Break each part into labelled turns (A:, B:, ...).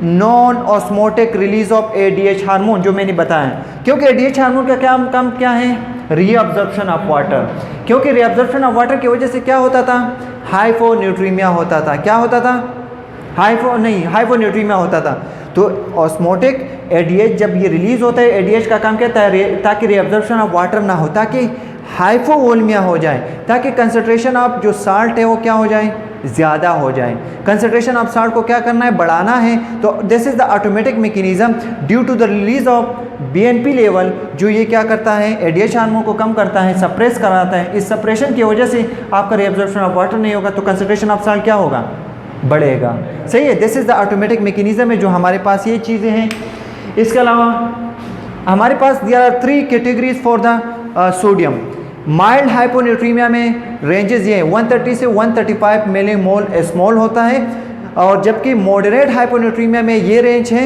A: Non osmotic release of ADH hormone, जो मैंने बताया। क्योंकि एडीएच हार्मोन का काम क्या है? Reabsorption of water. क्योंकि रीअब्जॉर्प्शन ऑफ वाटर की वजह से क्या होता था? हाइपोन्यूट्रीमिया होता था। क्या होता था? हाइपोन्यूट्रीमिया होता था। तो ऑस्मोटिक एडीएच जब ये रिलीज होता है, एडीएच का काम क्या है? ताकि रीअब्जॉर्प्शन ऑफ वाटर ना हो, ताकि हाइपोवोल्मिया हो जाए, ताकि कंसंट्रेशन ऑफ जो साल्ट है वो क्या हो जाए? ज़्यादा हो जाए। कंसंट्रेशन ऑफ साल्ट को क्या करना है? बढ़ाना है। तो this is the automatic mechanism due to the release of BNP level, जो ये क्या करता है? एडीएच हार्मोन को कम करता है, सप्रेस कराता है। इस सप्रेशन की वजह से आपका रीअब्जॉर्प्शन ऑफ वाटर नहीं होगा, तो कंसंट्रेशन ऑफ साल्ट क्या होगा? बढ़ेगा। सही है। This is the automatic mechanism है जो हमारे पास ये चीज़ें हैं। इसके अलावा हमारे पास there are 3 categories for the sodium. Mild hyponatremia में रेंजेस ये 130 से 135 मिलीमोल स्मॉल होता है, और जबकि मॉडरेट हाइपोन्यूट्रीमिया में ये रेंज है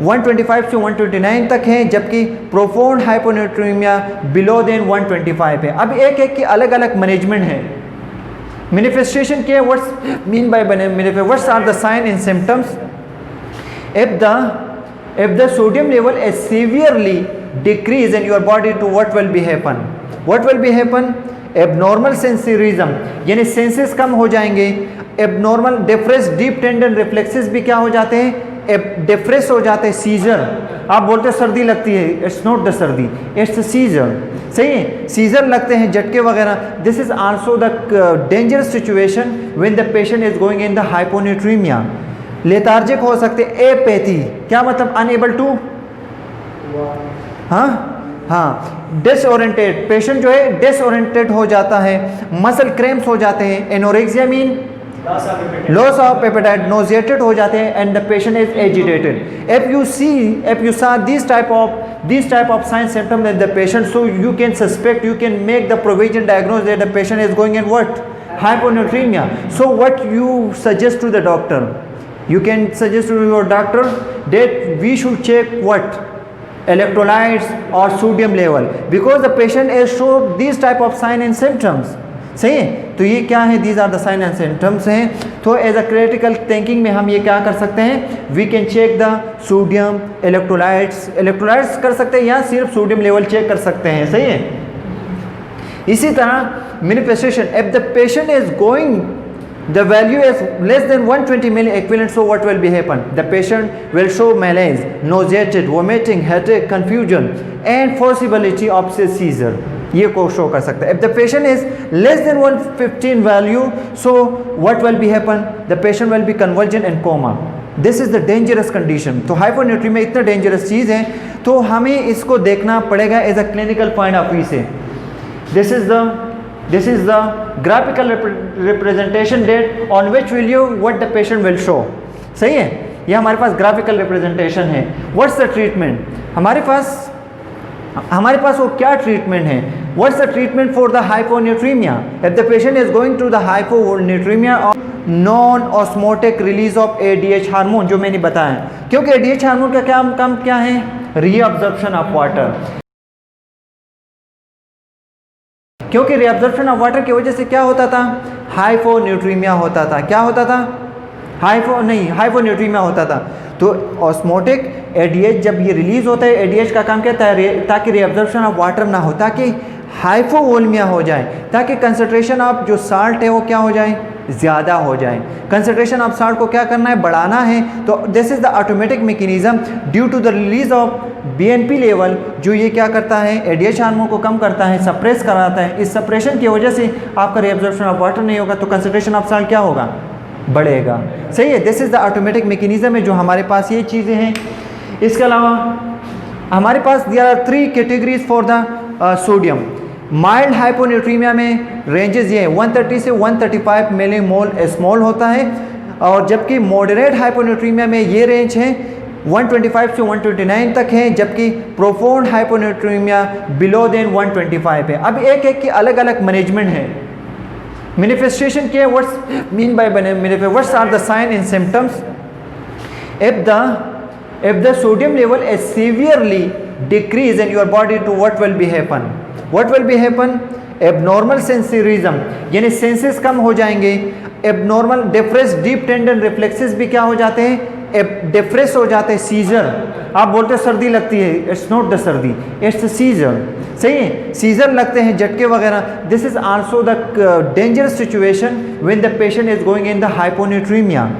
A: 125 से 129 तक है, जबकि प्रोफाउंड हाइपोन्यूट्रीमिया बिलो देन 125 है। अब एक की अलग अलग मैनेजमेंट है। मैनिफेस्टेशन क्या है? What's mean by what's are the sign and symptoms? if the sodium level is severely decreased in your body, to what will be happen? Abnormal sensorism, यानी सेंसेस कम हो जाएंगे। Abnormal depressed deep tendon reflexes भी क्या हो जाते हैं? डिफ्रेस हो जाते हैं। सीजर, आप बोलते हो सर्दी लगती है, it's not the sardi, it's seizure. सही है, सीजर लगते हैं, झटके वगैरह। This is also the dangerous situation when the patient is going in the hyponatremia. Lethargic हो सकते। एपैथी, क्या मतलब? अनएबल टू, हाँ डिसओरिएंटेड, पेशेंट जो है डिसओरिएंटेड हो जाता है। मसल क्रैम्प्स हो जाते हैं। Anorexia mean loss of appetite, nauseated हो जाते हैं, and the patient is agitated. if you saw these type of signs symptoms in the patient, so you can suspect, you can make the provision diagnosis that the patient is going in what? Hyponatremia. So what you suggest to the doctor? You can suggest to your doctor that we should check what? Electrolytes or sodium level, because the patient is show these type of sign and symptoms. सही है, तो ये क्या है? these are the sign and symptoms हैं। तो as a critical thinking में हम ये क्या कर सकते हैं? We can check the sodium, electrolytes कर सकते हैं, या सिर्फ सोडियम लेवल चेक कर सकते हैं। सही है। इसी तरह manifestation, if the patient is going, the value is less than 120 milliequivalent, so what will be happen? The patient will show malaise, nauseated, vomiting, headache, confusion and possibility of seizure, ये को show कर सकता है। If the patient is less than 115 value, so what will be happen? The patient will be convulsant and coma. This is the dangerous condition. तो हाइपोन्यूट्रीमिया इतना dangerous चीज़ है, तो हमें इसको देखना पड़ेगा as a clinical point of view से। This is the graphical representation that on which will you what the patient will show. सही है, ये हमारे पास ग्राफिकल रिप्रेजेंटेशन है। What's the treatment? हमारे पास वो क्या ट्रीटमेंट है? What's the treatment for the hyponatremia? If the patient is going to the hyponatremia और non osmotic release of ADH hormone, जो मैंने बताया। क्योंकि एडीएच हार्मोन का काम क्या है? Reabsorption of water. क्योंकि रीअब्जॉर्प्शन ऑफ वाटर की वजह से क्या होता था? हाइपोन्यूट्रीमिया होता था। क्या होता था? हाइपोन्यूट्रीमिया होता था। तो ऑस्मोटिक एडीएच जब ये रिलीज होता है, एडीएच का काम क्या है? ताकि रीअब्जॉर्प्शन ऑफ वाटर ना हो, ताकि हाइपोवोल्मिया हो जाए, ताकि कंसंट्रेशन ऑफ जो साल्ट है वो क्या हो जाए? ज़्यादा हो जाए। कंसंट्रेशन ऑफ साल्ट को क्या करना है? बढ़ाना है। तो this is the automatic mechanism due to the release of BNP level, जो ये क्या करता है? एडीएच हार्मोन को कम करता है, सप्रेस कराता है। इस सप्रेशन की वजह से आपका रीअब्जॉर्प्शन ऑफ वाटर नहीं होगा, तो कंसंट्रेशन ऑफ साल्ट क्या होगा? बढ़ेगा। सही है। This is the automatic mechanism है जो हमारे पास ये चीज़ें हैं। इसके अलावा हमारे पास there are 3 categories for the sodium. Mild hyponatremia में रेंजेस ये 130 से 135 मिलीमोल स्मॉल होता है, और जबकि मॉडरेट हाइपोन्यूट्रीमिया में ये रेंज है 125 से 129 तक है, जबकि प्रोफाउंड हाइपोन्यूट्रीमिया बिलो देन 125 है। अब एक की अलग अलग मैनेजमेंट है। मैनिफेस्टेशन क्या है? What's mean by what's are the sign and symptoms? if the sodium level is severely decreased in your body, to what will be happen? Abnormal sensorism, यानी सेंसेस कम हो जाएंगे। Abnormal depressed deep tendon reflexes भी क्या हो जाते हैं? Depress हो जाते हैं, सीजर। आप बोलते हो सर्दी लगती है, it's not the sardi, it's seizure. सही है, सीजर लगते हैं, झटके वगैरह। This is also the dangerous situation when the patient is going in the hyponatraemia.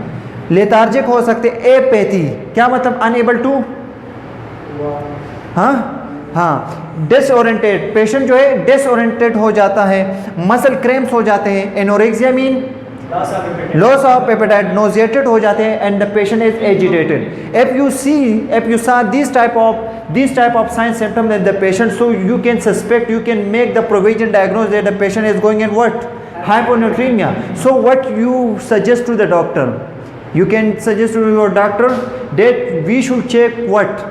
A: Lethargic हो सकते, एपैथी, क्या मतलब अनएबल टू, हाँ डिसओरिएंटेड, पेशेंट जो है डिसओरिएंटेड हो जाता है, मसल क्रैम्प्स हो जाते हैं, anorexia mean loss of appetite, nauseated हो जाते हैं, and the patient is agitated. If you saw these type of signs symptoms in the patient, so you can suspect, you can make the provision diagnosis that the patient is going in what, hyponatremia. So what you suggest to the doctor, you can suggest to your doctor that we should check what,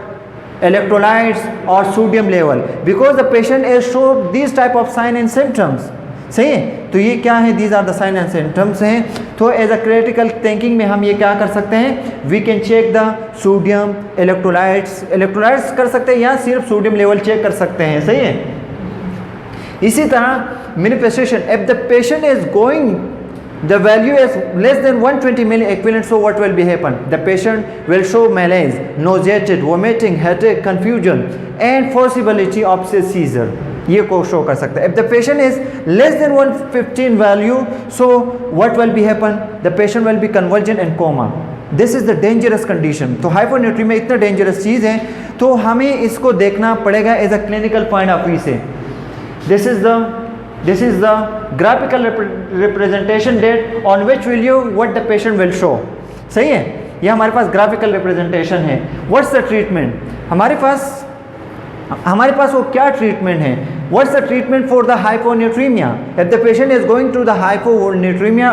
A: electrolytes or sodium level, because the patient has shown these type of sign and symptoms। सही है, तो ये क्या है, these are the sign and symptoms हैं। तो as a critical thinking में हम ये क्या कर सकते हैं, we can check the sodium, electrolytes कर सकते हैं, या सिर्फ सोडियम लेवल चेक कर सकते हैं। सही है। इसी तरह manifestation, if the patient is going, the value is less than 120 milliequivalent, so what will be happen, the patient will show malaise, nauseated, vomiting, headache, confusion and possibility of seizure, ये को show कर सकता है। if the patient is less than 115 value, so what will be happen, the patient will be convulsion and coma, this is the dangerous condition। तो hyponatremia इतना dangerous चीज़ है, तो हमें इसको देखना पड़ेगा as a clinical point of view से। This is the graphical representation that on which will you what the patient will show। सही है, ये हमारे पास ग्राफिकल रिप्रेजेंटेशन है। व्हाट्स द ट्रीटमेंट, हमारे पास वो क्या ट्रीटमेंट है, what's the treatment for the hyponatremia, if the patient is going to the hyponatraemia